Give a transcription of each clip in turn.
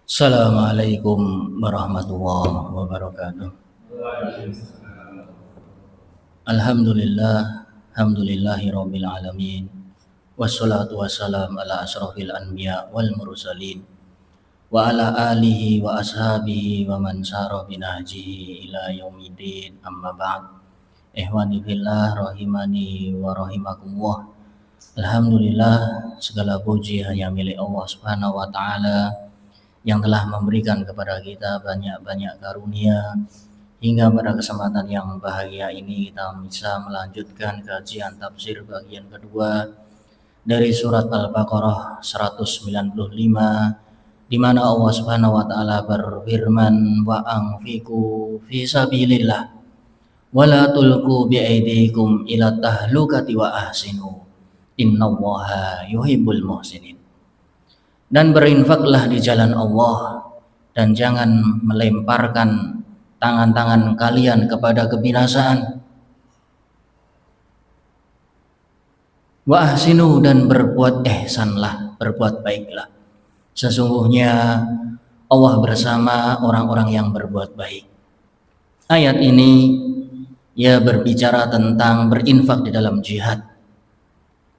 Assalamualaikum warahmatullahi wabarakatuh. Alhamdulillah, hamdulillahi rabbil alamin. Wassalatu wassalam ala asrafil anbiya wal mursalin wa ala alihi wa ashabihi wa man sara binahjihi ila yaumiddin, amma ba'd. Ihwani fillah rahimani wa rahimakumullah. Alhamdulillah, segala puji hanya milik Allah Subhanahu wa taala yang telah memberikan kepada kita banyak-banyak karunia hingga pada kesempatan yang bahagia ini kita bisa melanjutkan kajian tafsir bagian kedua dari surat Al-Baqarah 195, di mana Allah Subhanahu wa taala berfirman, wa anfiqu fi sabilillah wala tulqu biaidikum ila tahlukati wa ahsinu innallaha yuhibbul muhsinin. Dan berinfaklah di jalan Allah dan jangan melemparkan tangan-tangan kalian kepada kebinasaan. Wa ahsinu, dan berbuat ihsanlah, berbuat baiklah. Sesungguhnya Allah bersama orang-orang yang berbuat baik. Ayat ini ya berbicara tentang berinfak di dalam jihad,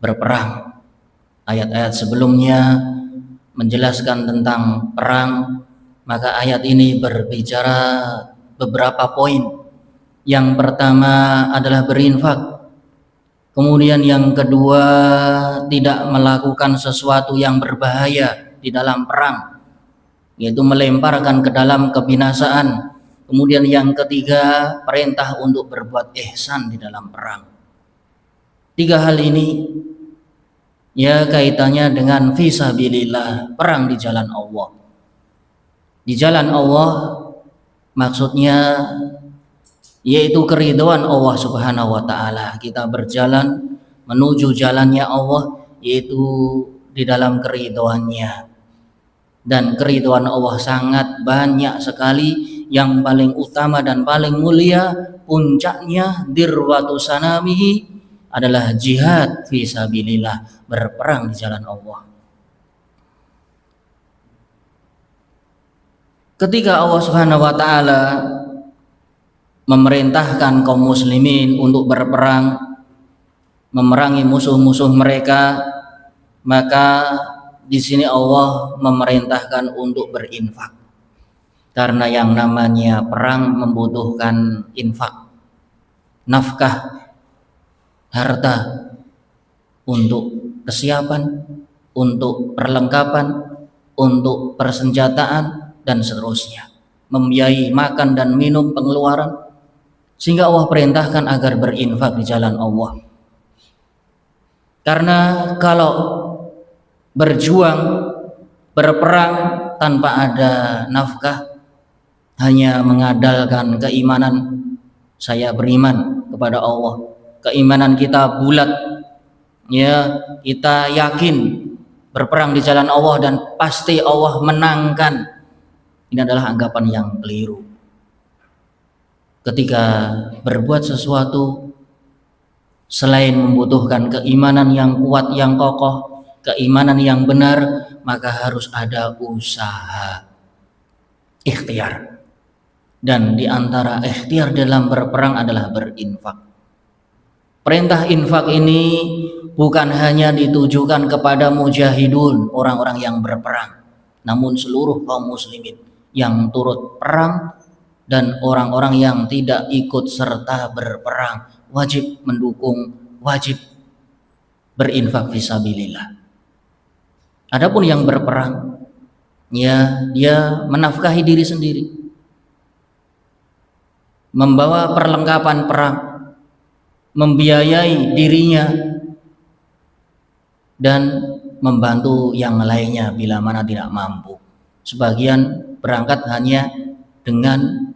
berperang. Ayat-ayat sebelumnya menjelaskan tentang perang, maka ayat ini berbicara beberapa poin. Yang pertama adalah berinfak, kemudian yang kedua tidak melakukan sesuatu yang berbahaya di dalam perang, yaitu melemparkan ke dalam kebinasaan. Kemudian yang ketiga, perintah untuk berbuat ihsan di dalam perang. Tiga hal ini ya kaitannya dengan fisabilillah, perang di jalan Allah. Di jalan Allah maksudnya yaitu keridhaan Allah Subhanahu wa taala. Kita berjalan menuju jalannya Allah, yaitu di dalam keridhaannya. Dan keridhaan Allah sangat banyak sekali. Yang paling utama dan paling mulia, puncaknya dirwatu sanamihi, adalah jihad fisabilillah, berperang di jalan Allah. Ketika Allah Subhanahu wa taala memerintahkan kaum muslimin untuk berperang, memerangi musuh-musuh mereka, maka di sini Allah memerintahkan untuk berinfak. Karena yang namanya perang membutuhkan infak, nafkah, harta untuk kesiapan, untuk perlengkapan, untuk persenjataan dan seterusnya, membiayai makan dan minum, pengeluaran, sehingga Allah perintahkan agar berinfak di jalan Allah. Karena kalau berjuang, berperang tanpa ada nafkah, hanya mengandalkan keimanan, saya beriman kepada Allah, keimanan kita bulat, ya kita yakin berperang di jalan Allah dan pasti Allah menangkan, ini adalah anggapan yang keliru. Ketika berbuat sesuatu selain membutuhkan keimanan yang kuat, yang kokoh, keimanan yang benar, maka harus ada usaha, ikhtiar. Dan di antara ikhtiar dalam berperang adalah berinfak. Perintah infak ini bukan hanya ditujukan kepada mujahidun, orang-orang yang berperang, namun seluruh kaum muslimin yang turut perang dan orang-orang yang tidak ikut serta berperang wajib mendukung, wajib berinfak fisabilillah. Adapun yang berperang, ya dia menafkahi diri sendiri, membawa perlengkapan perang, membiayai dirinya, dan membantu yang lainnya bila mana tidak mampu. Sebagian berangkat hanya dengan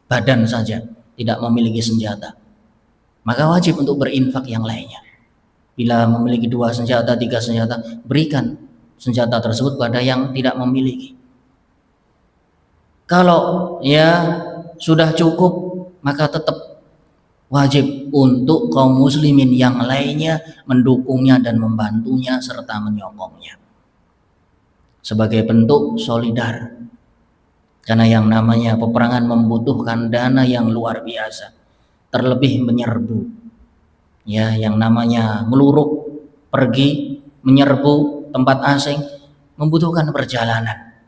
badan saja, tidak memiliki senjata, maka wajib untuk berinfak yang lainnya. Bila memiliki 2 senjata, 3 senjata, berikan senjata tersebut pada yang tidak memiliki. Kalau ya sudah cukup, maka tetap wajib untuk kaum muslimin yang lainnya mendukungnya dan membantunya serta menyokongnya sebagai bentuk solidar, Karena yang namanya peperangan membutuhkan dana yang luar biasa, terlebih menyerbu. Ya, yang namanya ngeluruk, pergi, menyerbu tempat asing membutuhkan perjalanan.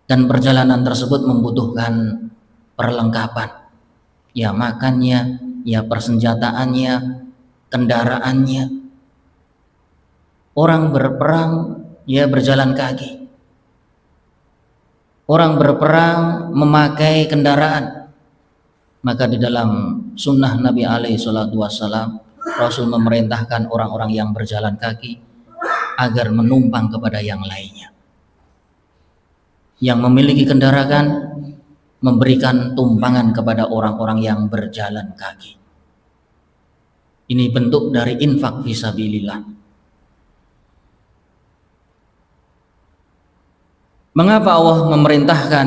Dan perjalanan tersebut membutuhkan perlengkapan. Ya makannya, ya persenjataannya, kendaraannya. Orang berperang ya berjalan kaki. Orang berperang memakai kendaraan. Maka di dalam sunnah Nabi alaihi salatu wassalam, Rasul memerintahkan orang-orang yang berjalan kaki agar menumpang kepada yang lainnya. Yang memiliki kendaraan memberikan tumpangan kepada orang-orang yang berjalan kaki. Ini bentuk dari infak fisabilillah. Mengapa Allah memerintahkan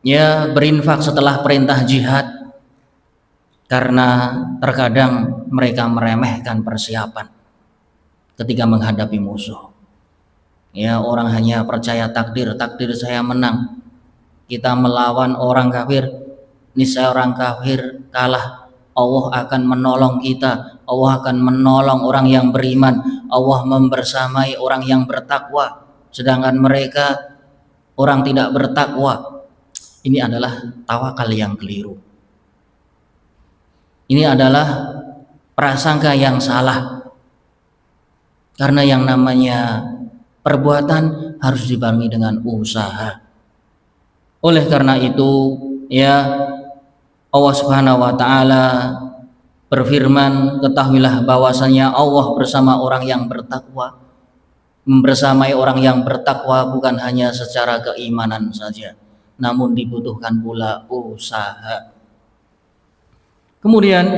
ya berinfak setelah perintah jihad? Karena terkadang mereka meremehkan persiapan ketika menghadapi musuh. Ya, orang hanya percaya takdir saya menang. Kita melawan orang kafir, niscaya orang kafir kalah. Allah akan menolong kita, Allah akan menolong orang yang beriman, Allah membersamai orang yang bertakwa. Sedangkan mereka orang tidak bertakwa. Ini adalah tawakal yang keliru. Ini adalah prasangka yang salah. Karena yang namanya perbuatan harus dibarengi dengan usaha. Oleh karena itu, ya Allah Subhanahu wa taala berfirman, ketahuilah bahwasanya Allah bersama orang yang bertakwa. Membersamai orang yang bertakwa bukan hanya secara keimanan saja, namun dibutuhkan pula usaha. Kemudian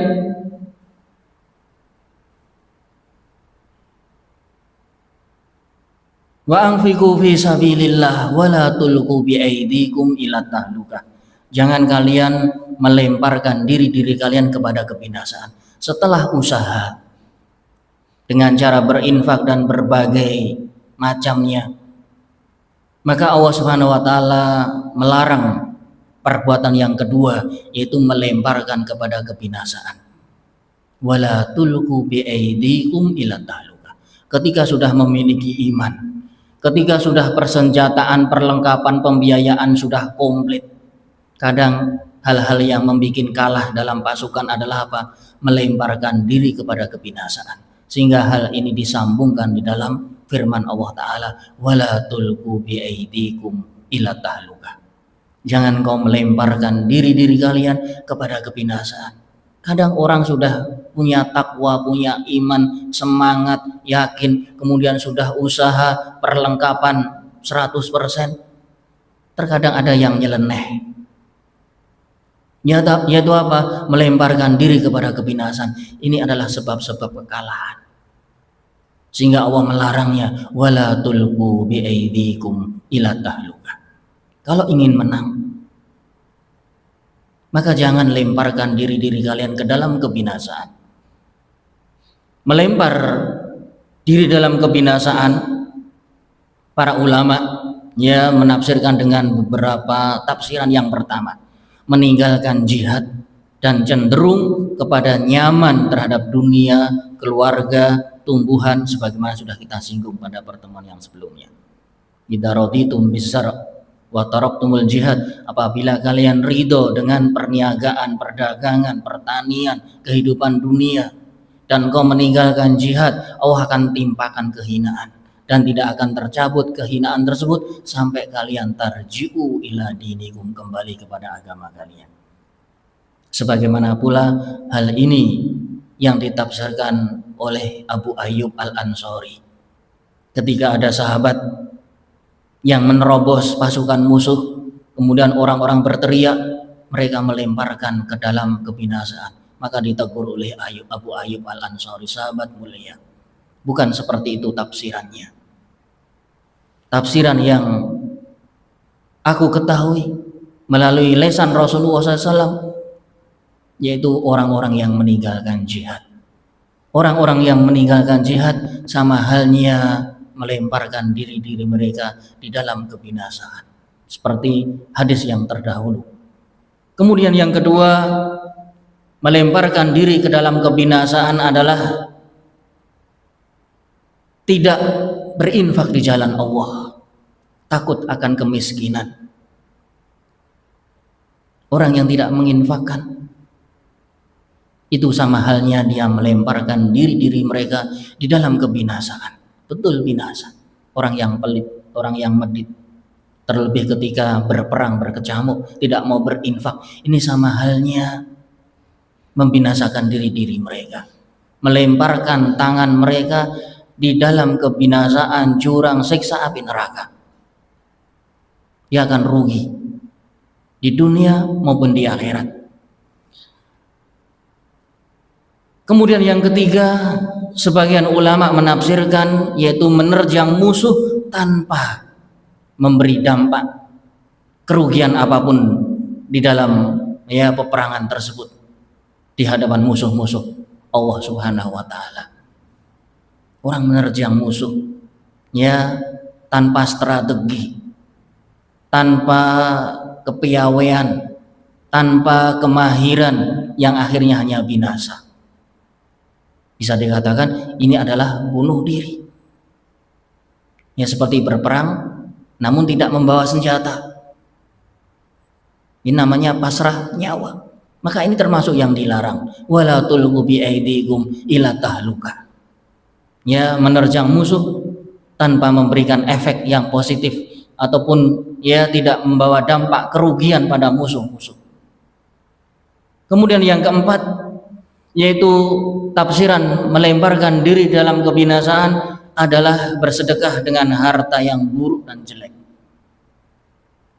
wa anfiqu fi sabilillah wa la tulqu bi aydikum ila tahlukah. Jangan kalian melemparkan diri-diri kalian kepada kebinasaan. Setelah usaha dengan cara berinfak dan berbagai macamnya, maka Allah Subhanahu wa taala melarang perbuatan yang kedua, yaitu melemparkan kepada kebinasaan. Wala tulqu bi aydikum ila tahlukah. Ketika sudah memiliki iman, ketika sudah persenjataan, perlengkapan, pembiayaan sudah komplit, kadang hal-hal yang membuat kalah dalam pasukan adalah apa? Melemparkan diri kepada kebinasaan. Sehingga hal ini disambungkan di dalam firman Allah Ta'ala, wala tulqu bi aydikum ila tahlukah. Jangan kau melemparkan diri-diri kalian kepada kebinasaan. Kadang orang sudah punya takwa, punya iman, semangat, yakin, kemudian sudah usaha, perlengkapan 100%, terkadang ada yang nyeleneh. Yaitu apa? Melemparkan diri kepada kebinasaan. Ini adalah sebab-sebab kekalahan. Sehingga Allah melarangnya, wala tulqu bi aydikum ila tahlukah. Kalau ingin menang, maka jangan lemparkan diri-diri kalian ke dalam kebinasaan. Melempar diri dalam kebinasaan, para ulama ya menafsirkan dengan beberapa tafsiran. Yang pertama, meninggalkan jihad dan cenderung kepada nyaman terhadap dunia, keluarga, tumbuhan, sebagaimana sudah kita singgung pada pertemuan yang sebelumnya. Idza raditum bizar wa taraktumul jihad, apabila kalian ridho dengan perniagaan, perdagangan, pertanian, kehidupan dunia, dan kau meninggalkan jihad, Allah akan timpakan kehinaan, dan tidak akan tercabut kehinaan tersebut sampai kalian tarji'u ila dinikum, kembali kepada agama kalian. Sebagaimana pula hal ini yang ditafsirkan oleh Abu Ayyub Al-Ansari ketika ada sahabat yang menerobos pasukan musuh, kemudian orang-orang berteriak, mereka melemparkan ke dalam kebinasaan. Maka ditegur oleh Abu Ayyub Al-Ansari, sahabat mulia, bukan seperti itu tafsirannya. Tafsiran yang aku ketahui melalui lesan Rasulullah SAW, yaitu orang-orang yang meninggalkan jihad. Orang-orang yang meninggalkan jihad sama halnya melemparkan diri-diri mereka di dalam kebinasaan. seperti hadis yang terdahulu. Kemudian yang kedua, melemparkan diri ke dalam kebinasaan adalah tidak berinfak di jalan Allah, takut akan kemiskinan. Orang yang tidak menginfakkan, itu sama halnya dia melemparkan diri mereka di dalam kebinasaan. Betul binasa. Orang yang pelit, orang yang medit, terlebih ketika berperang, berkecamuk, tidak mau berinfak, ini sama halnya membinasakan diri mereka, melemparkan tangan mereka di dalam kebinasaan jurang siksa api neraka. Dia akan rugi di dunia maupun di akhirat. Kemudian yang ketiga, sebagian ulama menafsirkan yaitu menerjang musuh tanpa memberi dampak kerugian apapun di dalam peperangan tersebut di hadapan musuh-musuh Allah Subhanahu wa taala. Orang menerjang musuh tanpa strategi, tanpa kepiawaian, tanpa kemahiran, yang akhirnya hanya binasa. Bisa dikatakan ini adalah bunuh diri. Seperti berperang namun tidak membawa senjata. Ini namanya pasrah nyawa. Maka ini termasuk yang dilarang. Wala tulqu bi aidikum ila tahluka. Menerjang musuh tanpa memberikan efek yang positif ataupun tidak membawa dampak kerugian pada musuh-musuh. Kemudian yang keempat, yaitu tafsiran melemparkan diri dalam kebinasaan adalah bersedekah dengan harta yang buruk dan jelek.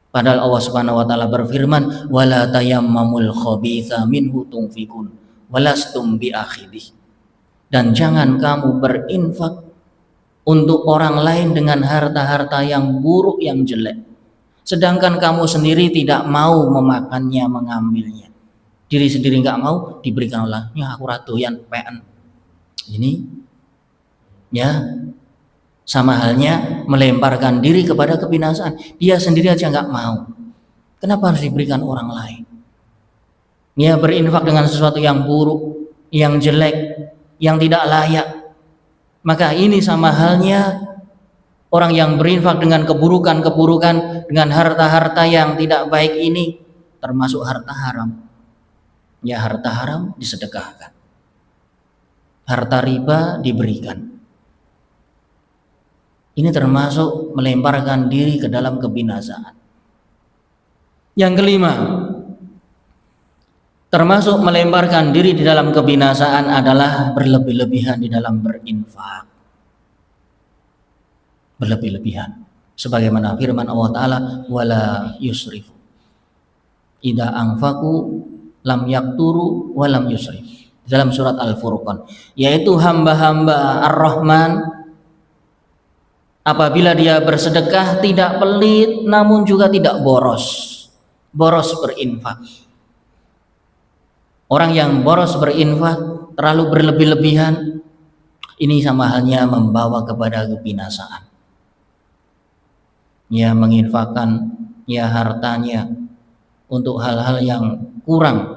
Padahal Allah Subhanahu wa taala berfirman, wala tayammamul khabitha minhu tunfikun walastum biakhidih. Dan jangan kamu berinfak untuk orang lain dengan harta-harta yang buruk, yang jelek, sedangkan kamu sendiri tidak mau memakannya, mengambilnya. Diri sendiri nggak mau, diberikan olehnya, aku ratuyan PN. Ini sama halnya melemparkan diri kepada kebinasaan. Dia sendiri aja nggak mau, kenapa harus diberikan orang lain? Berinfak dengan sesuatu yang buruk, yang jelek, yang tidak layak. Maka ini sama halnya orang yang berinfak dengan keburukan-keburukan, dengan harta-harta yang tidak baik, ini termasuk harta haram. Harta haram disedekahkan, harta riba diberikan. Ini termasuk melemparkan diri ke dalam kebinasaan. Yang kelima, termasuk melemparkan diri di dalam kebinasaan adalah berlebih-lebihan di dalam berinfak. Berlebih-lebihan. Sebagaimana firman Allah Ta'ala, wala yusrifu idza anfaqu lam yakturu walam yusrif, dalam surat Al-Furqan, yaitu hamba-hamba Ar-Rahman apabila dia bersedekah tidak pelit namun juga tidak boros berinfak. Orang yang boros berinfak, terlalu berlebih-lebihan, ini sama halnya membawa kepada kebinasaan. Menginfakkan hartanya untuk hal-hal yang kurang,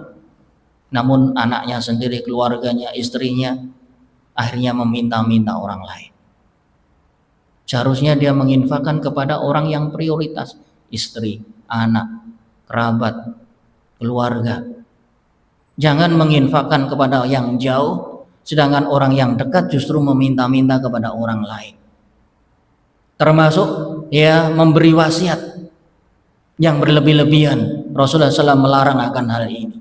namun anaknya sendiri, keluarganya, istrinya akhirnya meminta-minta orang lain. Seharusnya dia menginfakkan kepada orang yang prioritas, istri, anak, kerabat, keluarga. Jangan menginfakkan kepada yang jauh, sedangkan orang yang dekat justru meminta-minta kepada orang lain. Termasuk memberi wasiat yang berlebih-lebihan. Rasulullah SAW melarang akan hal ini.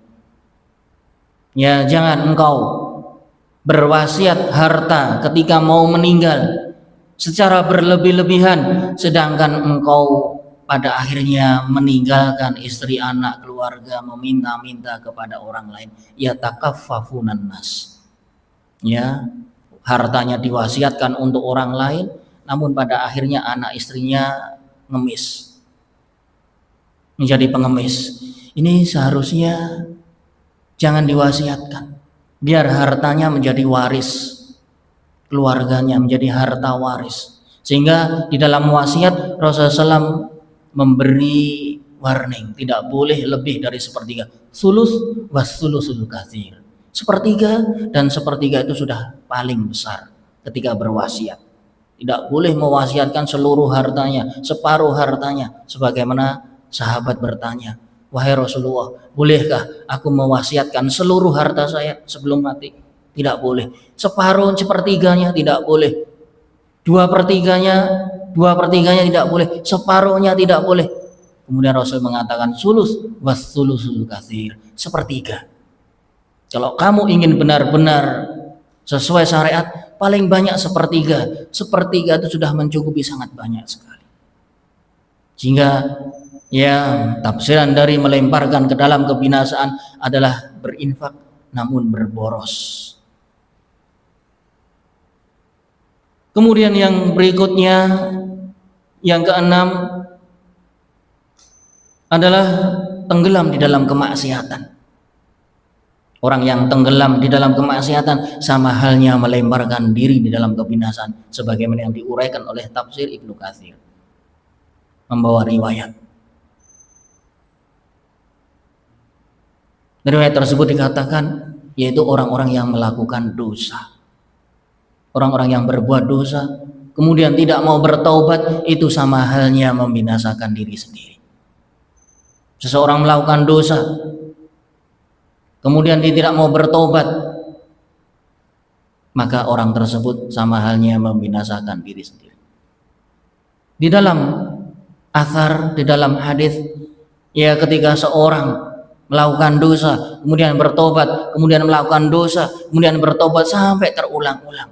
Jangan engkau berwasiat harta ketika mau meninggal secara berlebih-lebihan, sedangkan engkau pada akhirnya meninggalkan istri, anak, keluarga, meminta-minta kepada orang lain. Yatakaffafunan nas. Hartanya diwasiatkan untuk orang lain, namun pada akhirnya anak istrinya ngemis, menjadi pengemis. Ini seharusnya jangan diwasiatkan, biar hartanya menjadi waris keluarganya, menjadi harta waris. Sehingga di dalam wasiat Rasulullah SAW memberi warning, tidak boleh lebih dari sepertiga. Sulus was sulusul katsir. Sepertiga, dan sepertiga itu sudah paling besar ketika berwasiat. Tidak boleh mewasiatkan seluruh hartanya, separuh hartanya, sebagaimana sahabat bertanya, wahai Rasulullah, bolehkah aku mewasiatkan seluruh harta saya sebelum mati? Tidak boleh. Separuh, sepertiganya tidak boleh. Dua pertiganya tidak boleh. Separuhnya tidak boleh. Kemudian Rasul mengatakan sulus was sulusul katsir, sepertiga. Kalau kamu ingin benar-benar sesuai syariat, paling banyak sepertiga. Sepertiga itu sudah mencukupi sangat banyak sekali. Sehingga ya tafsiran dari melemparkan ke dalam kebinasaan adalah berinfak namun berboros. Kemudian yang berikutnya, yang keenam adalah tenggelam di dalam kemaksiatan. Orang yang tenggelam di dalam kemaksiatan sama halnya melemparkan diri di dalam kebinasaan, sebagaimana yang diuraikan oleh tafsir Ibnu Katsir membawa riwayat. Riwayat tersebut dikatakan yaitu orang-orang yang melakukan dosa. Orang-orang yang berbuat dosa kemudian tidak mau bertaubat, itu sama halnya membinasakan diri sendiri. Seseorang melakukan dosa kemudian dia tidak mau bertobat, maka orang tersebut sama halnya membinasakan diri sendiri. Di dalam athar, di dalam hadis, ya ketika seorang melakukan dosa kemudian bertobat, kemudian melakukan dosa kemudian bertobat sampai terulang-ulang,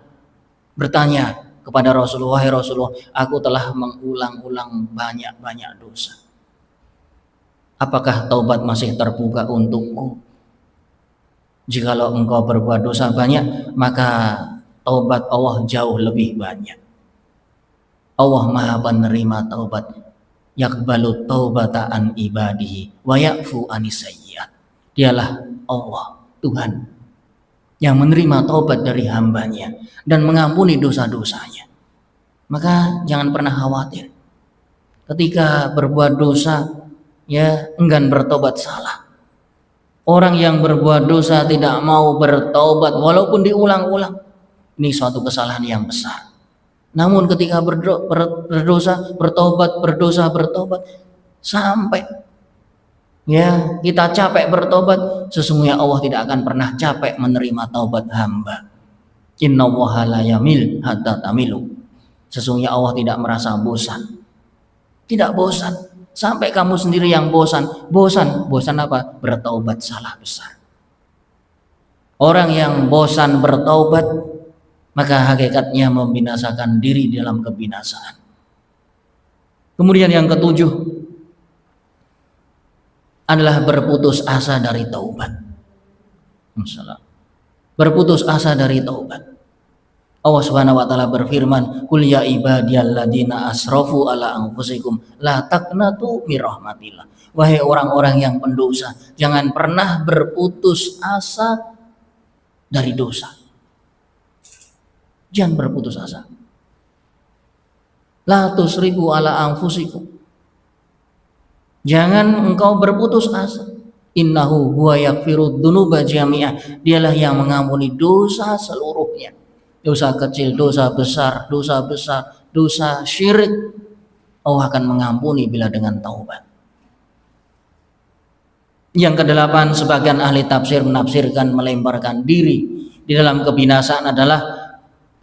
bertanya kepada Rasulullah, "Wahai Rasulullah, aku telah mengulang-ulang banyak-banyak dosa. Apakah taubat masih terbuka untukku? Jikalau engkau berbuat dosa banyak, maka taubat Allah jauh lebih banyak. Allah Maha Penerima taubat. Yaqbalu taubata an ibadihi wa ya'fu anis sayyi'at." Dialah Allah, Tuhan, yang menerima taubat dari hambanya dan mengampuni dosa-dosanya. Maka jangan pernah khawatir ketika berbuat dosa, ya enggan bertobat, salah. Orang yang berbuat dosa tidak mau bertobat walaupun diulang-ulang, ini suatu kesalahan yang besar. Namun ketika berdosa, bertobat sampai ya kita capek bertobat, sesungguhnya Allah tidak akan pernah capek menerima taubat hamba. Innallaha la yamil hatta tamilu. Sesungguhnya Allah tidak merasa bosan. Tidak bosan sampai kamu sendiri yang bosan. Bosan apa? Bertaubat salah besar. Orang yang bosan bertaubat, maka hakikatnya membinasakan diri dalam kebinasaan. Kemudian yang ketujuh adalah berputus asa dari taubat. Berputus asa dari taubat. Allah Subhanahu wa taala berfirman, "Qul ya ibadiyalladzina asrafu ala anfusikum la taqnatu mir rahmatillah." Wahai orang-orang yang pendosa, jangan pernah berputus asa dari dosa. Jangan berputus asa. La tusrifu ala anfusikum. Jangan engkau berputus asa. Innahu huwa yaghfirud dzunuba jami'ah. Dialah yang mengampuni dosa seluruhnya. Dosa kecil, dosa besar, dosa syirik, Allah akan mengampuni bila dengan taubat. Yang kedelapan, sebagian ahli tafsir menafsirkan melemparkan diri di dalam kebinasaan adalah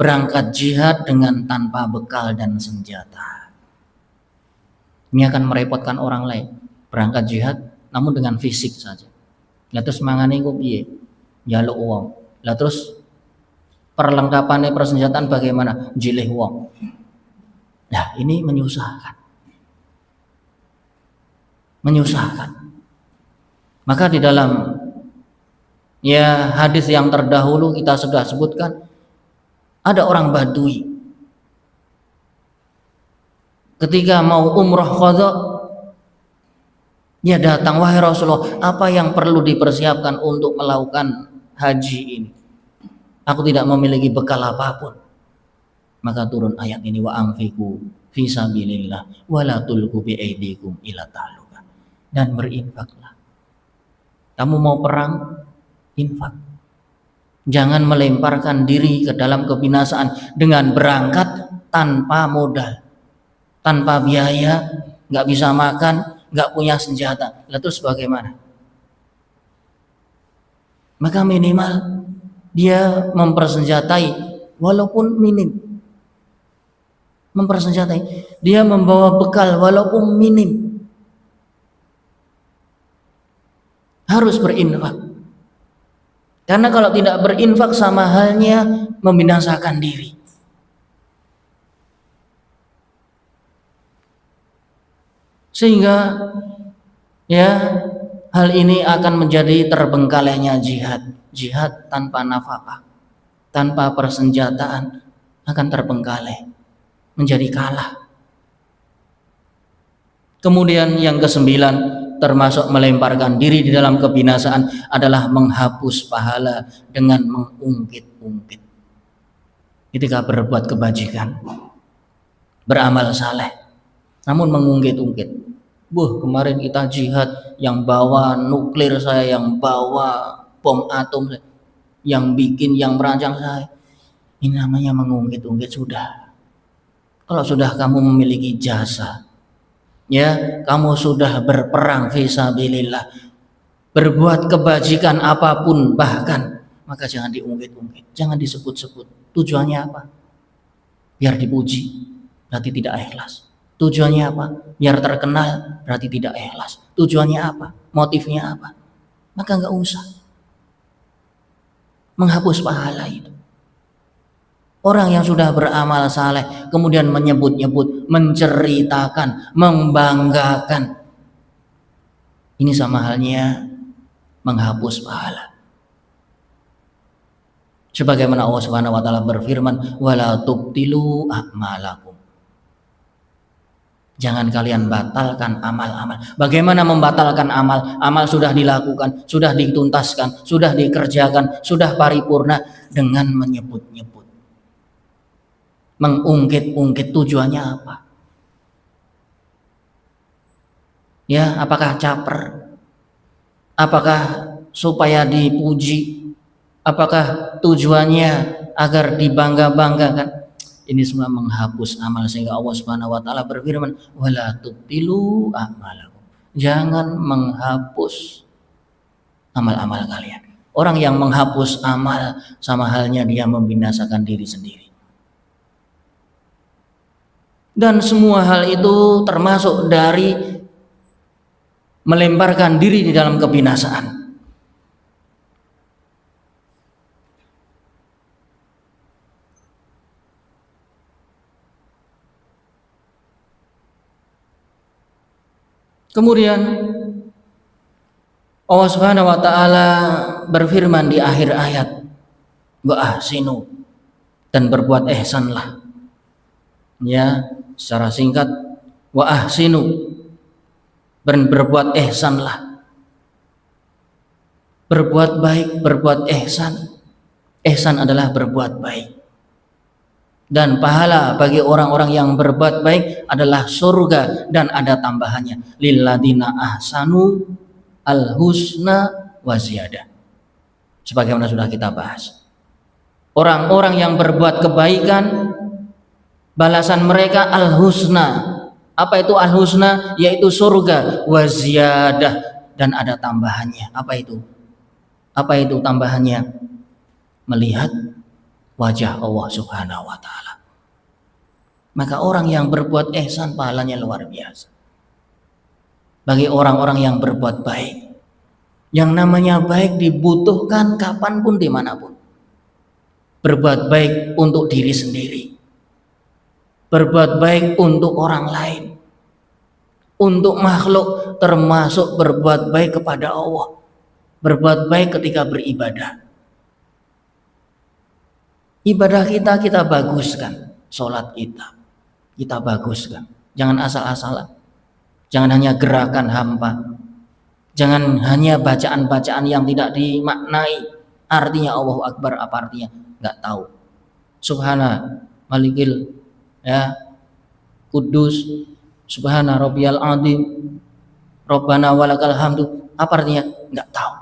berangkat jihad dengan tanpa bekal dan senjata. Ini akan merepotkan orang lain. Berangkat jihad namun dengan fisik saja. Lah terus mangane kok piye? Njaluk uang. Lah terus perlengkapannya persenjataan bagaimana? Jilih wong. Nah, ini menyusahkan. Maka di dalam ya hadis yang terdahulu kita sudah sebutkan, ada orang Badui ketika mau umrah qadha, dia datang, "Wahai Rasulullah, apa yang perlu dipersiapkan untuk melakukan haji ini? Aku tidak memiliki bekal apapun." Maka turun ayat ini, "Wa anfiqu fi sabilillah wala tulqu bi aidikum ila tahlukah. Dan berinfaklah. Kamu mau perang, infak. Jangan melemparkan diri ke dalam kebinasaan dengan berangkat tanpa modal, tanpa biaya, nggak bisa makan, nggak punya senjata. Lalu terus bagaimana? Maka minimal dia mempersenjatai walaupun minim. Mempersenjatai, dia membawa bekal walaupun minim. Harus berinfak. Karena kalau tidak berinfak sama halnya membinasakan diri. Sehingga ya hal ini akan menjadi terbengkalainya jihad. Jihad tanpa nafkah, tanpa persenjataan akan terbengkalai, menjadi kalah. Kemudian yang ke-9, termasuk melemparkan diri di dalam kebinasaan adalah menghapus pahala dengan mengungkit-ungkit. Ketika berbuat kebajikan, beramal saleh, namun mengungkit-ungkit. Kemarin kita jihad, yang bawa nuklir saya, yang bawa bom atom saya, yang bikin, yang merancang saya. Ini namanya mengungkit-ungkit. Sudah. Kalau sudah kamu memiliki jasa, ya, kamu sudah berperang fisabilillah, berbuat kebajikan apapun bahkan, maka jangan diungkit-ungkit, jangan disebut-sebut. Tujuannya apa? Biar dipuji, berarti tidak ikhlas. Tujuannya apa? Biar terkenal, berarti tidak ikhlas. Tujuannya apa? Motifnya apa? Maka nggak usah menghapus pahala itu. Orang yang sudah beramal saleh kemudian menyebut-nyebut, menceritakan, membanggakan, ini sama halnya menghapus pahala. Sebagaimana Allah Subhanahu wa taala berfirman, wala tubtilu a'malakum. Jangan kalian batalkan amal-amal. Bagaimana membatalkan amal? Amal sudah dilakukan, sudah dituntaskan, sudah dikerjakan, sudah paripurna, dengan menyebut-nyebut, mengungkit-ungkit. Tujuannya apa? Ya, apakah caper? Apakah supaya dipuji? Apakah tujuannya agar dibangga-banggakan? Ini semua menghapus amal, sehingga Allah Subhanahu wa taala berfirman, wala tubtilu a'malakum. Jangan menghapus amal-amal kalian. Orang yang menghapus amal sama halnya dia membinasakan diri sendiri. Dan semua hal itu termasuk dari melemparkan diri di dalam kebinasaan. Kemudian Allah Subhanahu wa taala berfirman di akhir ayat, wa ahsinu, dan berbuat ihsanlah. Ya, secara singkat, wa ahsinu, berbuat ihsanlah. Berbuat baik, berbuat ihsan. Ihsan adalah berbuat baik. Dan pahala bagi orang-orang yang berbuat baik adalah surga, dan ada tambahannya, lilladina ahsanu al-husna wa ziyadah. Sebagaimana sudah kita bahas, orang-orang yang berbuat kebaikan, balasan mereka al-husna. Apa itu al-husna? Yaitu surga, wa ziyadah, dan ada tambahannya. Apa itu? Apa itu tambahannya? Melihat wajah Allah Subhanahu wa taala. Maka orang yang berbuat ihsan pahalanya luar biasa. Bagi orang-orang yang berbuat baik, yang namanya baik dibutuhkan kapanpun, dimanapun. Berbuat baik untuk diri sendiri, berbuat baik untuk orang lain, untuk makhluk, termasuk berbuat baik kepada Allah, berbuat baik ketika beribadah. Ibadah kita baguskan, sholat kita baguskan. Jangan asal-asalan, jangan hanya gerakan hampa, jangan hanya bacaan-bacaan yang tidak dimaknai artinya. Allahu Akbar apa artinya? Nggak tahu. Subhana malikil, ya, Kudus, Subhana Rabbiyal Azim, Rabbana walakal hamdu. Apa artinya? Nggak tahu.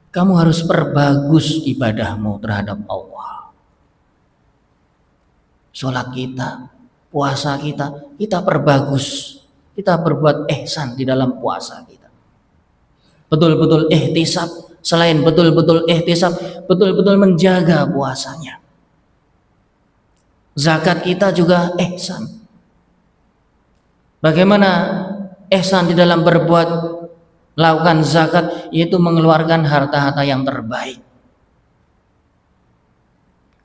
Kamu harus perbagus ibadahmu terhadap Allah. Sholat kita, puasa kita perbagus. Kita berbuat ihsan di dalam puasa kita. Betul-betul ihtisab. Selain betul-betul ihtisab, betul-betul menjaga puasanya. Zakat kita juga ihsan. Bagaimana ihsan di dalam berbuat lakukan zakat, yaitu mengeluarkan harta-harta yang terbaik.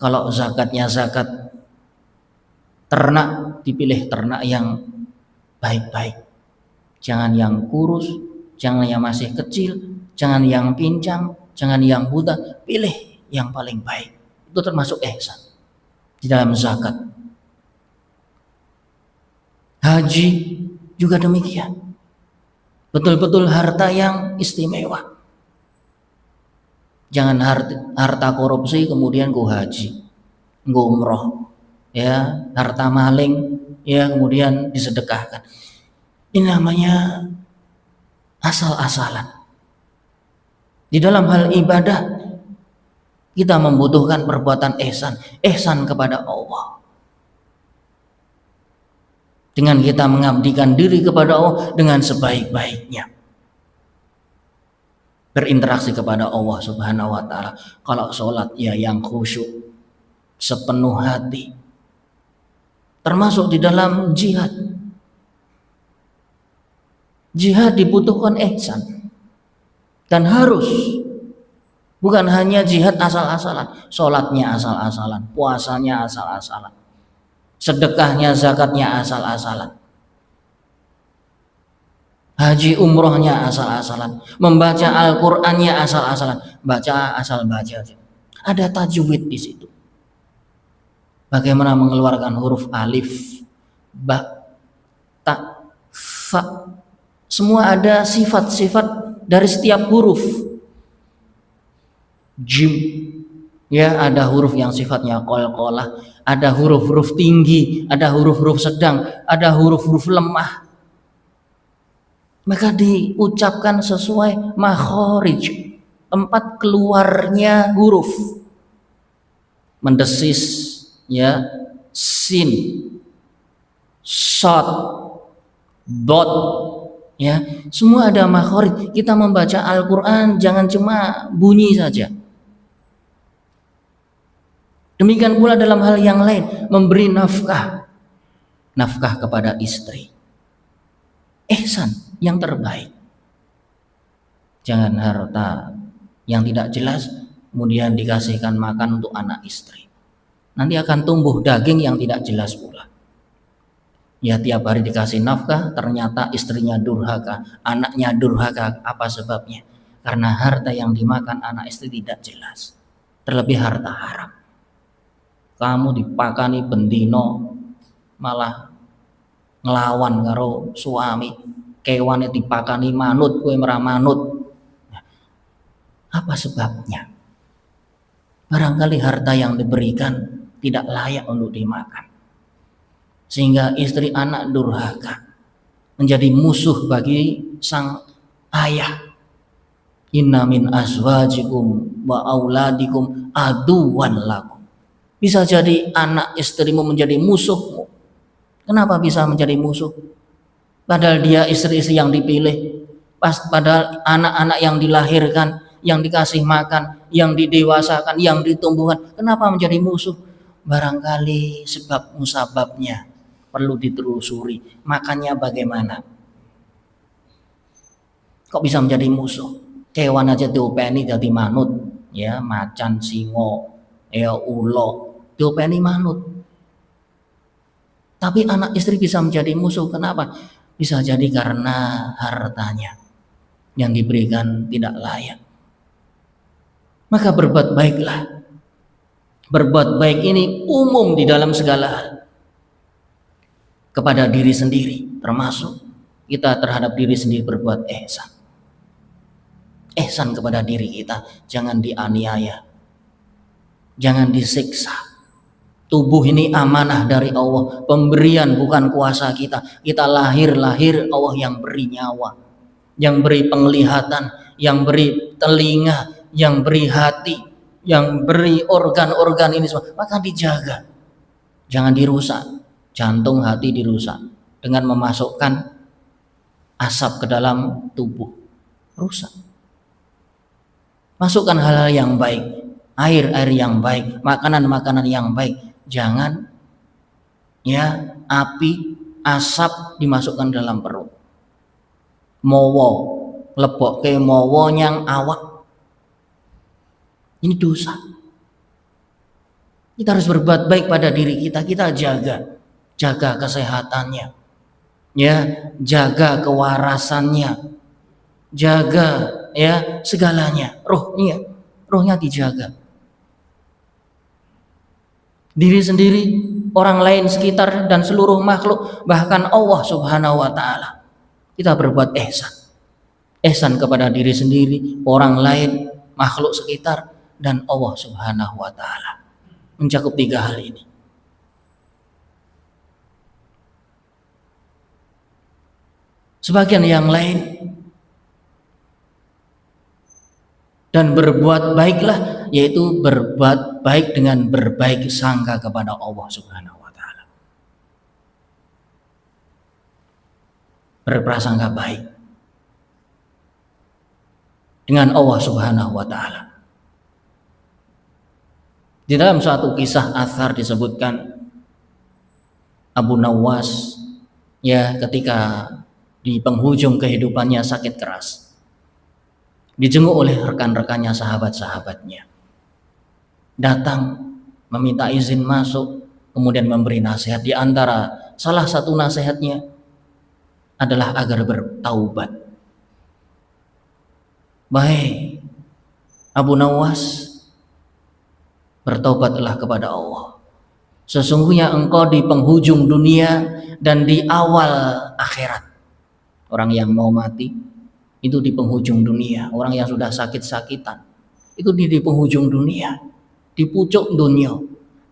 Kalau zakatnya zakat ternak, dipilih ternak yang baik-baik. Jangan yang kurus, jangan yang masih kecil, jangan yang pincang, jangan yang buta, pilih yang paling baik. Itu termasuk ihsan di dalam zakat. Haji juga demikian. Betul-betul harta yang istimewa. Jangan harta korupsi kemudian go haji, go umroh, ya, harta maling, ya, kemudian disedekahkan. Ini namanya asal-asalan. Di dalam hal ibadah kita membutuhkan perbuatan ihsan kepada Allah. Dengan kita mengabdikan diri kepada Allah dengan sebaik-baiknya. Berinteraksi kepada Allah Subhanahu wa taala. Kalau sholat ya yang khusyuk, sepenuh hati. Termasuk di dalam jihad. Jihad dibutuhkan ihsan. Dan harus. Bukan hanya jihad asal-asalan. Sholatnya asal-asalan, puasanya asal-asalan, sedekahnya, zakatnya asal-asalan, haji umrohnya asal-asalan, membaca Al-Qur'annya asal-asalan, baca asal baca. Ada tajwid di situ. Bagaimana mengeluarkan huruf alif, ba, ta, fa. Semua ada sifat-sifat dari setiap huruf. Jim, ya, ada huruf yang sifatnya qalqalah, ada huruf-huruf tinggi, ada huruf-huruf sedang, ada huruf-huruf lemah. Maka diucapkan sesuai makharij, tempat keluarnya huruf. Mendesis, ya, sin, shad, dot, ya, semua ada makharij. Kita membaca Al-Qur'an jangan cuma bunyi saja. Demikian pula dalam hal yang lain, memberi nafkah kepada istri. Ihsan yang terbaik. Jangan harta yang tidak jelas kemudian dikasihkan makan untuk anak istri. Nanti akan tumbuh daging yang tidak jelas pula. Ya, tiap hari dikasih nafkah, ternyata istrinya durhaka, anaknya durhaka. Apa sebabnya? Karena harta yang dimakan anak istri tidak jelas. Terlebih harta haram. Kamu dipakani bendino malah ngelawan karo suami, kewane dipakani manut, kowe ora manut. Apa sebabnya? Barangkali harta yang diberikan tidak layak untuk dimakan, sehingga istri anak durhaka, menjadi musuh bagi sang ayah. Inna min azwajikum wa auladikum aduwan lakum. Bisa jadi anak istrimu menjadi musuhmu. Kenapa bisa menjadi musuh? Padahal dia istri-istri yang dipilih. Padahal anak-anak yang dilahirkan, yang dikasih makan, yang didewasakan, yang ditumbuhkan. Kenapa menjadi musuh? Barangkali sebab musababnya perlu ditelusuri. Makannya bagaimana? Kok bisa menjadi musuh? Kewan aja diopeni jadi manut. Ya, macan, singo, ya, ulo, diopeni manut. Tapi anak istri bisa menjadi musuh. Kenapa? Bisa jadi karena hartanya yang diberikan tidak layak. Maka berbuat baiklah. Berbuat baik ini umum di dalam segala hal. Kepada diri sendiri, termasuk kita terhadap diri sendiri berbuat ihsan. Ihsan kepada diri kita, jangan dianiaya, jangan disiksa. Tubuh ini amanah dari Allah, pemberian bukan kuasa kita. Kita lahir Allah yang beri nyawa, yang beri penglihatan, yang beri telinga, yang beri hati, yang beri organ-organ ini semua. Maka dijaga, jangan dirusak. Jantung, hati dirusak dengan memasukkan asap ke dalam tubuh, rusak. Masukkan hal-hal yang baik, air yang baik, makanan yang baik. Jangan ya api, asap dimasukkan dalam perut. Mowo, lebok ke mowo yang awak. Ini dosa. Kita harus berbuat baik pada diri kita. Kita jaga kesehatannya, ya, jaga kewarasannya, jaga ya segalanya. Rohnya dijaga. Diri sendiri, orang lain sekitar, dan seluruh makhluk, bahkan Allah Subhanahu wa Ta'ala. Kita berbuat ihsan kepada diri sendiri, orang lain, makhluk sekitar, dan Allah Subhanahu wa Ta'ala. Mencakup 3 hal ini. Sebagian yang lain, dan berbuat baiklah, yaitu berbuat baik dengan berbaik sangka kepada Allah Subhanahu wa Ta'ala. Berprasangka baik dengan Allah Subhanahu wa Ta'ala. Di dalam suatu kisah athar disebutkan Abu Nawas ya ketika di penghujung kehidupannya sakit keras, dijenguk oleh rekan-rekannya, sahabat-sahabatnya. Datang meminta izin masuk, kemudian memberi nasihat. Di antara salah satu nasihatnya adalah agar bertaubat. Baik Abu Nawas, bertaubatlah kepada Allah. Sesungguhnya engkau di penghujung dunia dan di awal akhirat. Orang yang mau mati itu di penghujung dunia, orang yang sudah sakit-sakitan itu di penghujung dunia, di pucuk dunia,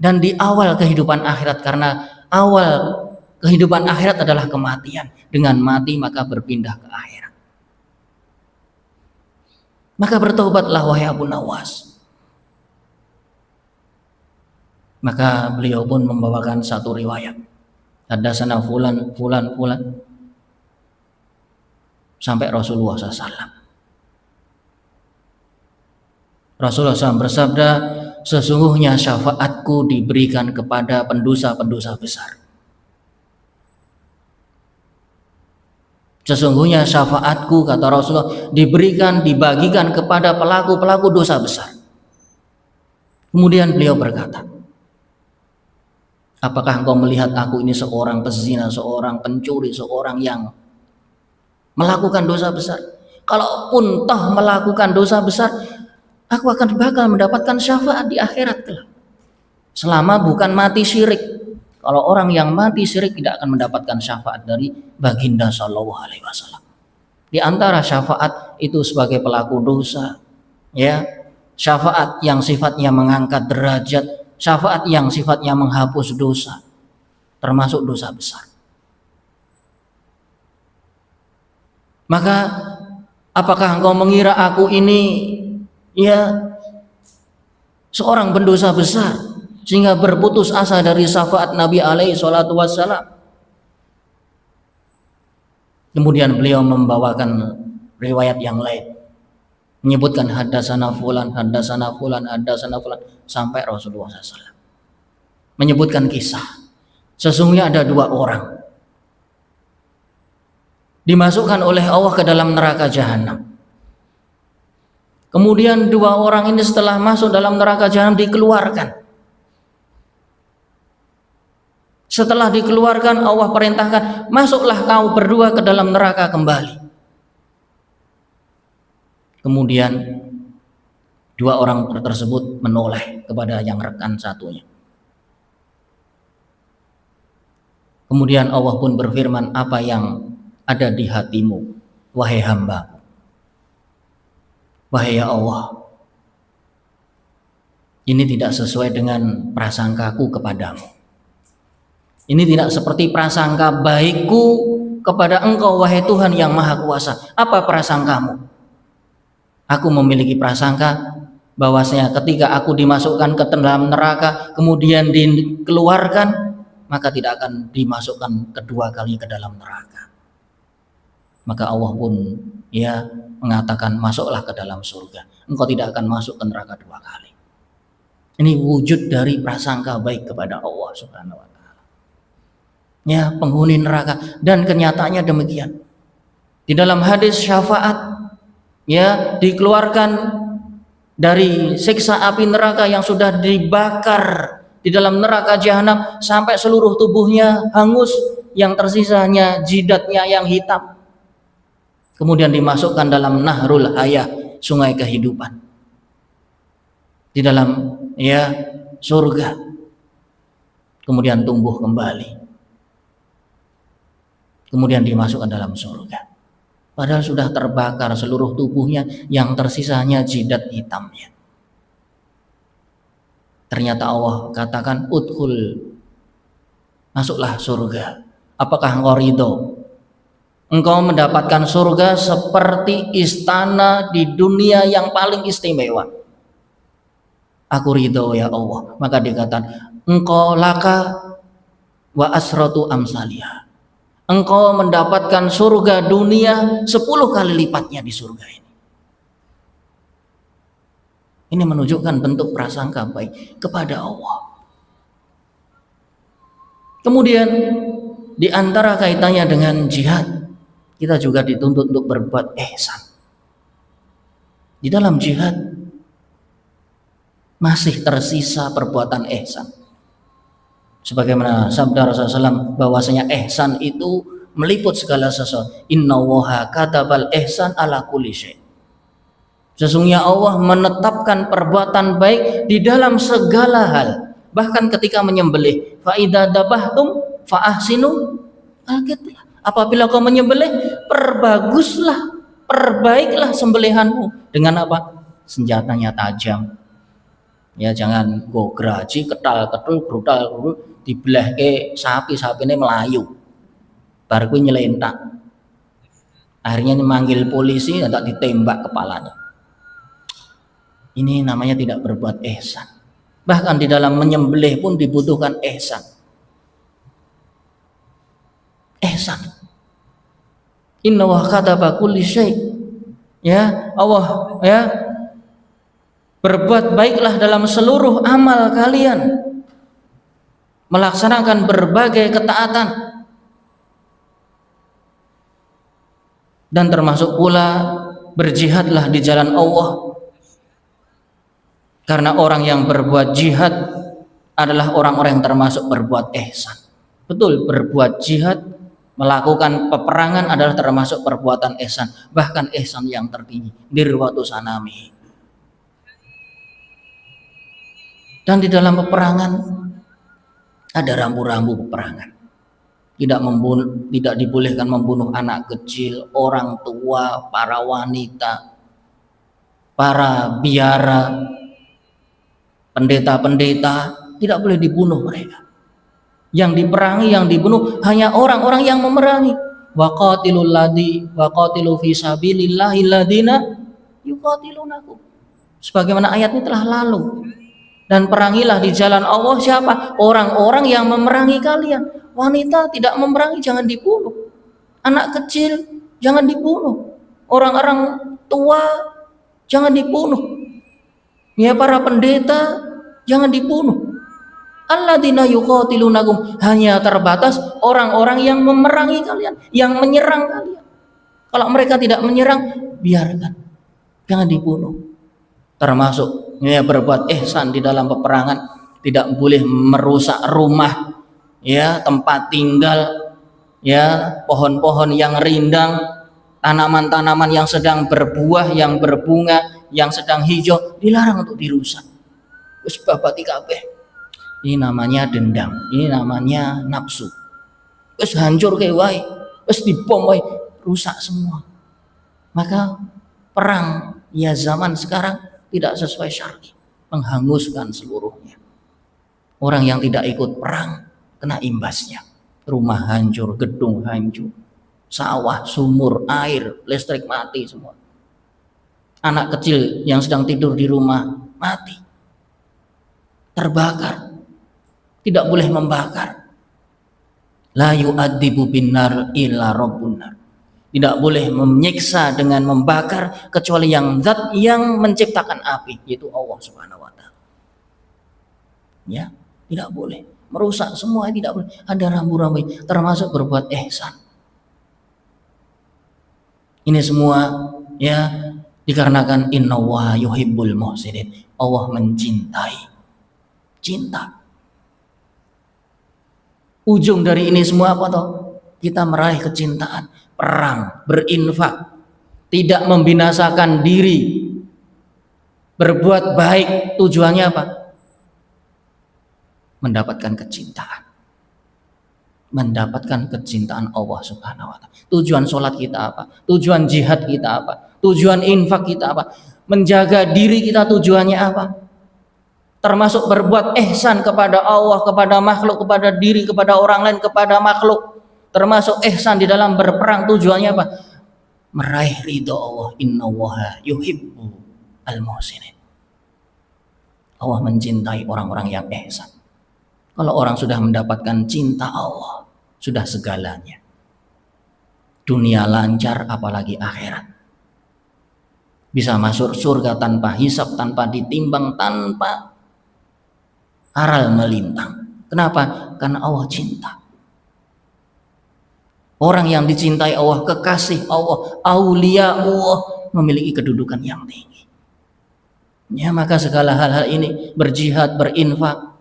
dan di awal kehidupan akhirat, karena awal kehidupan akhirat adalah kematian. Dengan mati maka berpindah ke akhirat. Maka bertobatlah wahai Abu Nawas. Maka beliau pun membawakan satu riwayat, hadatsana fulan sampai Rasulullah SAW. Rasulullah SAW bersabda, sesungguhnya syafaatku diberikan kepada pendosa-pendosa besar. Sesungguhnya syafaatku, kata Rasulullah, dibagikan kepada pelaku-pelaku dosa besar. Kemudian beliau berkata, apakah engkau melihat aku ini seorang pezina, seorang pencuri, seorang yang melakukan dosa besar? Kalaupun toh melakukan dosa besar, aku akan bakal mendapatkan syafaat di akhirat kelak, selama bukan mati syirik. Kalau orang yang mati syirik tidak akan mendapatkan syafaat dari baginda Sallallahu Alaihi Wasallam. Di antara syafaat itu sebagai pelaku dosa, ya, syafaat yang sifatnya mengangkat derajat, syafaat yang sifatnya menghapus dosa, termasuk dosa besar. Maka apakah engkau mengira aku ini ya seorang pendosa besar sehingga berputus asa dari syafaat Nabi alaihi salatu wassalam? Kemudian beliau membawakan riwayat yang lain, menyebutkan hadatsana fulan sampai Rasulullah SAW menyebutkan kisah. Sesungguhnya ada 2 orang dimasukkan oleh Allah ke dalam neraka jahanam. Kemudian 2 orang ini setelah masuk dalam neraka jahanam dikeluarkan. Setelah dikeluarkan, Allah perintahkan, masuklah kau berdua ke dalam neraka kembali. Kemudian 2 orang tersebut menoleh kepada yang rekan satunya. Kemudian Allah pun berfirman, apa yang ada di hatimu, wahai hamba, wahai ya Allah, Ini tidak sesuai dengan prasangkaku kepadamu. Ini tidak seperti prasangka baikku kepada Engkau, wahai Tuhan yang Maha Kuasa. Apa prasangkamu? Aku memiliki prasangka bahwasanya ketika aku dimasukkan ke dalam neraka kemudian dikeluarkan, maka tidak akan dimasukkan kedua kali ke dalam neraka. Maka Allah pun mengatakan, masuklah ke dalam surga. Engkau tidak akan masuk ke neraka dua kali. Ini wujud dari prasangka baik kepada Allah Subhanahu wa taala. Ya, penghuni neraka, dan kenyataannya demikian. Di dalam hadis syafaat, dikeluarkan dari siksa api neraka yang sudah dibakar di dalam neraka jahanam sampai seluruh tubuhnya hangus, yang tersisa hanya jidatnya yang hitam. Kemudian dimasukkan dalam Nahrul Hayah, sungai kehidupan, di dalam surga. Kemudian tumbuh kembali. Kemudian dimasukkan dalam surga. Padahal sudah terbakar seluruh tubuhnya, yang tersisa hanya jidat hitamnya. Ternyata Allah katakan, udkhul, masuklah surga. Apakah engkau ridho? Engkau mendapatkan surga seperti istana di dunia yang paling istimewa. Aku ridho ya Allah. Maka dikatakan, engkau laka wa asratu amsaliyah. Engkau mendapatkan surga dunia 10 kali lipatnya di surga ini. Ini menunjukkan bentuk prasangka baik kepada Allah. Kemudian di antara kaitannya dengan jihad, kita juga dituntut untuk berbuat ihsan. Di dalam jihad masih tersisa perbuatan ihsan. Sebagaimana sabda Rasulullah SAW bahwasanya ihsan itu meliput segala sesuatu. Innallaha katabal ihsan ala kulli syai'. Sesungguhnya Allah menetapkan perbuatan baik di dalam segala hal. Bahkan ketika menyembelih, fa idza dabahtum fa ahsinu al-qitlah. Apabila kau menyembelih, perbaguslah, perbaiklah sembelihanmu. Dengan apa? Senjatanya tajam. Ya, jangan go geraji, ketal-ketul, brutal, dibelah ke sapi ini melayu. Bar kuwi nyelentak. Akhirnya manggil polisi, tak ditembak kepalanya. Ini namanya tidak berbuat ihsan. Bahkan di dalam menyembelih pun dibutuhkan ihsan. Ihsan. Inna wa kataba kulli syai'. Ya, Allah berbuat baiklah dalam seluruh amal kalian. Melaksanakan berbagai ketaatan. Dan termasuk pula berjihadlah di jalan Allah. Karena orang yang berbuat jihad adalah orang-orang yang termasuk berbuat ihsan. Betul, berbuat jihad, melakukan peperangan adalah termasuk perbuatan ihsan. Bahkan ihsan yang tertinggi, dirwatu sanami. Dan di dalam peperangan ada rambu-rambu peperangan. Tidak dibolehkan membunuh anak kecil, orang tua, para wanita, para biara, pendeta-pendeta, tidak boleh dibunuh mereka. Yang diperangi, yang dibunuh hanya orang-orang yang memerangi. Waqatilu fi sabilillahi alladziina yuqatilunakum. Sebagaimana ayat ini telah lalu. Dan perangilah di jalan Allah siapa? Orang-orang yang memerangi kalian. Wanita tidak memerangi jangan dibunuh. Anak kecil jangan dibunuh. Orang-orang tua jangan dibunuh. Ya, para pendeta jangan dibunuh. Alladzina yuqatilunakum, hanya terbatas orang-orang yang memerangi kalian, yang menyerang kalian. Kalau mereka tidak menyerang, biarkan. Jangan dibunuh. Termasuk berbuat ihsan di dalam peperangan, tidak boleh merusak rumah, tempat tinggal, pohon-pohon yang rindang, tanaman-tanaman yang sedang berbuah, yang berbunga, yang sedang hijau, dilarang untuk dirusak. Wis babati kabeh. Ini namanya dendam, ini namanya nafsu. Wis hancur kae wae, wis dibom wae, rusak semua. Maka perang zaman sekarang tidak sesuai syar'i. menghanguskan seluruhnya. Orang yang tidak ikut perang kena imbasnya. Rumah hancur, gedung hancur, sawah, sumur, air, listrik mati semua. Anak kecil yang sedang tidur di rumah mati, terbakar. Tidak boleh membakar. La yu'adzibu binnar illa rabbun nar. Tidak boleh menyiksa dengan membakar kecuali yang zat yang menciptakan api, yaitu Allah Subhanahu wa taala. Ya, tidak boleh merusak semua, tidak boleh ada rambu-rambu, termasuk berbuat ihsan. Ini semua ya dikarenakan innallaha yuhibbul muhsinin. Allah mencintai. Cinta. Ujung dari ini semua apa toh? Kita meraih kecintaan, perang, berinfak, tidak membinasakan diri, berbuat baik. Tujuannya apa? Mendapatkan kecintaan. Mendapatkan kecintaan Allah Subhanahu wa taala. Tujuan sholat kita apa? Tujuan jihad kita apa? Tujuan infak kita apa? Menjaga diri kita tujuannya apa? Termasuk berbuat ihsan kepada Allah, kepada makhluk, kepada diri, kepada orang lain, kepada makhluk. Termasuk ihsan di dalam berperang tujuannya apa? Meraih ridho Allah. Innallaha yuhibbu al-muhsinin. Allah mencintai orang-orang yang ihsan. Kalau orang sudah mendapatkan cinta Allah, sudah segalanya. Dunia lancar, apalagi akhirat. Bisa masuk surga tanpa hisab, tanpa ditimbang, tanpa aral melintang. Kenapa? Karena Allah cinta. Orang yang dicintai Allah, kekasih Allah, aulia Allah, memiliki kedudukan yang tinggi. Ya, maka segala hal-hal ini, berjihad, berinfak,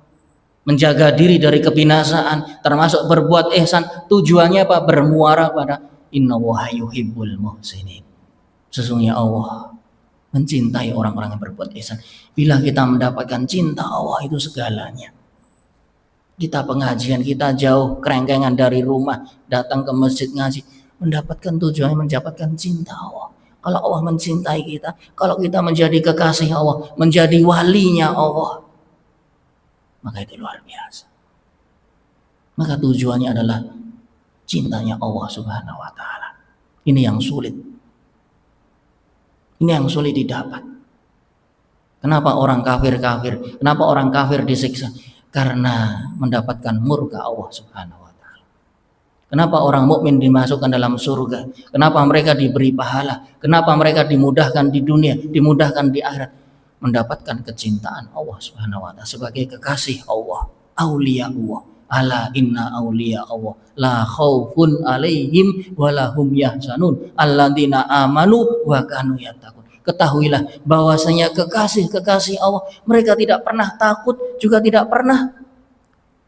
menjaga diri dari kebinasaan, termasuk berbuat ihsan, tujuannya apa? Bermuara pada innallaha yuhibbul muhsinin. Sesungguhnya Allah mencintai orang-orang yang berbuat ihsan. Bila kita mendapatkan cinta Allah, itu segalanya. Kita pengajian, kita jauh kerengkengan dari rumah, datang ke masjid ngaji, mendapatkan tujuannya mendapatkan cinta Allah. Kalau Allah mencintai kita, kalau kita menjadi kekasih Allah, menjadi walinya Allah, maka itu luar biasa. Maka tujuannya adalah cintanya Allah Subhanahu wa taala. Ini yang sulit. Ini yang sulit didapat. Kenapa orang kafir? Kenapa orang kafir disiksa? Karena mendapatkan murka Allah Subhanahu wa taala. Kenapa orang mukmin dimasukkan dalam surga? Kenapa mereka diberi pahala? Kenapa mereka dimudahkan di dunia, dimudahkan di akhirat? Mendapatkan kecintaan Allah Subhanahu wa taala sebagai kekasih Allah, aulia Allah. Ala inna aulia Allah la khaufun alaihim walahum yahzanun alladzina amanu wa kanu yattaqun. Ketahuilah bahwasanya kekasih Allah mereka tidak pernah takut, juga tidak pernah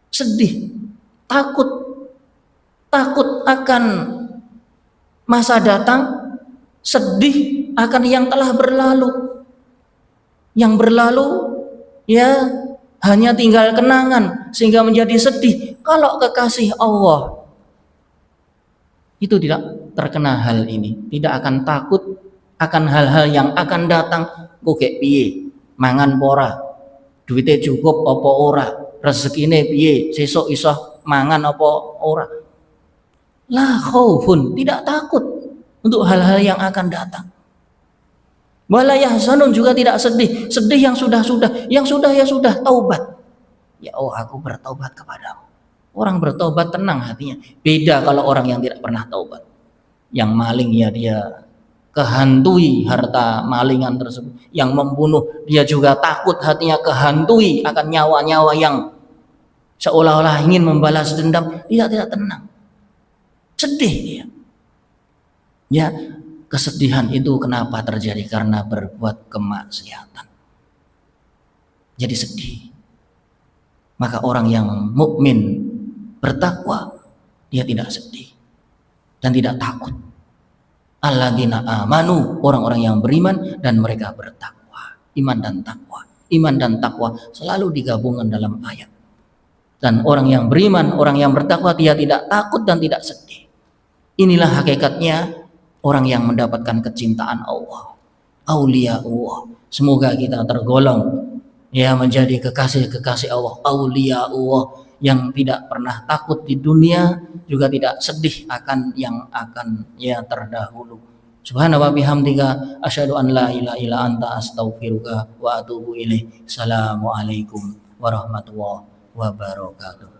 sedih. Takut akan masa datang, sedih akan yang telah berlalu. Yang berlalu ya hanya tinggal kenangan sehingga menjadi sedih. Kalau kekasih Allah itu tidak terkena hal ini, tidak akan takut akan hal-hal yang akan datang. Kok piye mangan pora, duitnya cukup apa ora, rezekine piye, sesuk iso mangan apa ora. La khaufun, tidak takut untuk hal-hal yang akan datang. Wala yahzanun, juga tidak sedih yang sudah ya sudah, taubat. Ya Allah, aku bertaubat kepadamu. Orang bertaubat tenang hatinya. Beda kalau orang yang tidak pernah taubat. Yang maling ya dia kehantui harta malingan tersebut. Yang membunuh dia juga takut hatinya, kehantui akan nyawa-nyawa yang seolah-olah ingin membalas dendam. Dia tidak tenang. Sedih dia. Ya, kesedihan itu kenapa terjadi? Karena berbuat kemaksiatan. Jadi sedih. Maka orang yang mukmin bertakwa, dia tidak sedih dan tidak takut. Alladzina amanu, orang-orang yang beriman dan mereka bertakwa. Iman dan takwa. Iman dan takwa selalu digabungkan dalam ayat. Dan orang yang beriman, orang yang bertakwa, dia tidak takut dan tidak sedih. Inilah hakikatnya orang yang mendapatkan kecintaan Allah, aulia Allah. Semoga kita tergolong ya menjadi kekasih-kekasih Allah, aulia Allah yang tidak pernah takut di dunia, juga tidak sedih akan yang akan ya terdahulu. Subhana wa bihamdika asyhadu an la ilaha illa anta astaghfiruka wa atubu ilaik. Assalamualaikum warahmatullahi wabarakatuh.